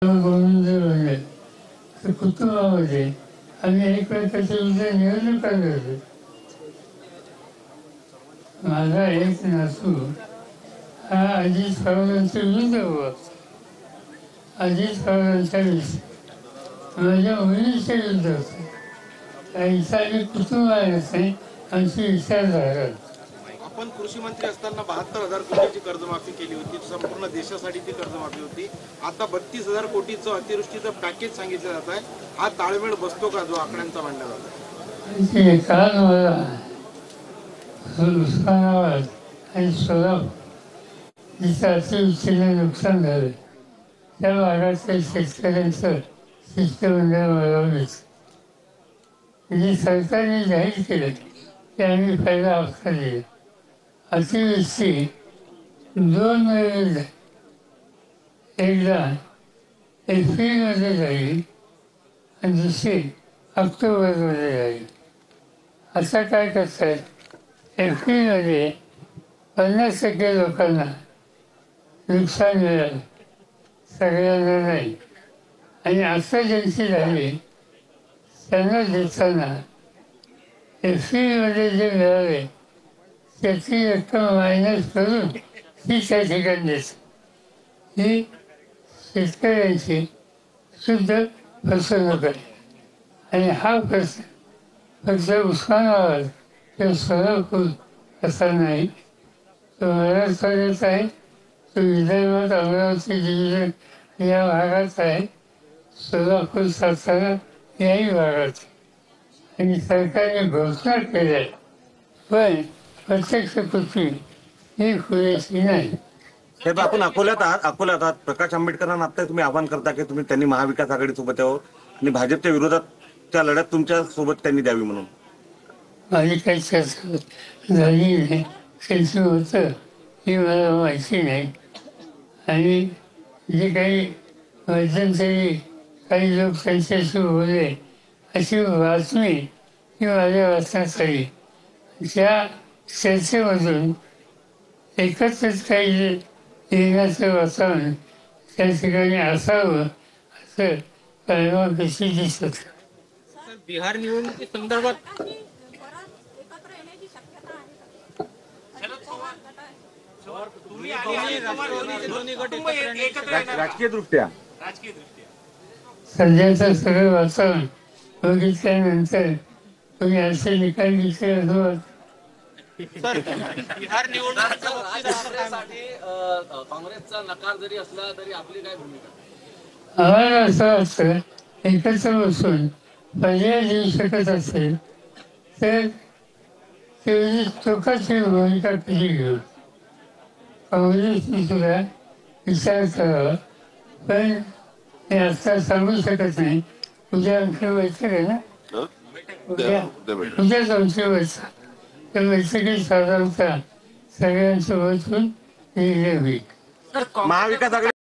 गोविंद म्हणजे तर कुटुंबामध्ये आम्ही एक वेळ त्याच्याविषयी नियोजन करत होतो. माझा एक नातू हा अजित पवारांच्या विरुद्ध उभा. अजित पवारांच्या माझ्या मुलीच्या विरुद्ध होतं. त्यांचा आम्ही कुटुंब आहे नाही, आमची विचारधारा. आपण कृषी मंत्री असताना 72,000 कोटीची कर्जमाफी केली होती, संपूर्ण देशासाठी ती कर्जमाफी होती. आता 32,000 कोटीचं अतिवृष्टीचं पॅकेज सांगितलं जात आहे. हा ताळमेळ बसतो का जो आकड्यांचा मांडला जातो? काल मला उस्मानाबाद आणि सोलापूर जिथं अतिवृष्टीने नुकसान झालं त्या भागातल्या शेतकऱ्यांचं शिष्टमंडळ बोलावलं. म्हणजे सरकारने जाहीर केलं की आम्ही पहिला हप्ता दिला. अतिवृष्टी 2 वेळेस झाली. एकदा एप्रिलमध्ये झाली आणि दुसरी ऑक्टोबरमध्ये झाली. आता काय करतात, एप्रिलमध्ये 50% लोकांना नुकसान मिळालं, सगळ्यांना नाही. आणि आता ज्यांची झाली त्यांना देताना एप्रिलमध्ये जे मिळाले त्याची रक्कम मायनस करून ती त्या ठिकाणी देतात. ही शेतकऱ्यांची शुद्ध फसवणूक आहे. आणि हा प्रश्न फक्त उस्मानाबाद किंवा सोलापूर असा नाही, तो मराठवाड्यात आहे, तो विदर्भात अमरावती डिव्हिजन या भागात आहे, सोलापूर सातारा याही भागात. आणि सरकारने घोषणा केल्या पण प्रत्यक्ष कृती ही पुरेशी नाही. साहेब, आपण अकोल्यात आहात. प्रकाश आंबेडकरांना आता तुम्ही आवाहन करता की तुम्ही त्यांनी महाविकास आघाडीसोबत यावं आणि भाजपच्या विरोधात त्या लढ्यात तुमच्या सोबत त्यांनी द्यावी म्हणून. माझी काही चर्चा झाली नाही, त्यांचं होतं ही मला माहिती नाही. आणि जे काही मध्यंतरी काही लोक त्यांच्याशी बोलले अशी बातमी ही माझ्या वाचण्यात आली. त्या चर्चेमधून एकत्रच काही येण्याचं वातावरण त्या ठिकाणी असावं असं कायमापेशी दिसत. बिहार निवडणुकी संदर्भात राजकीय दृष्ट्या सध्याचं सगळं वातावरण बघितल्यानंतर तुम्ही असे निकाल घेतले असं बिहार निवडणुकीसाठी काँग्रेसचा नकार जरी असला तरी आपली काय भूमिका? आम्हाला असं वाटतं एकत्र बसून पर्याय देऊ शकत असेल तर तेवढी चोखाची भूमिका कशी घेऊ. काँग्रेसने सुद्धा विचार करावा, पण मी आता सांगू शकत नाही. उद्या आमची बैठक आहे ना, उद्याच आमची बैठक. त्या बैठकीत साधारणतः सगळ्यांसोबत निर्णय होईल. महाविकास आघाडी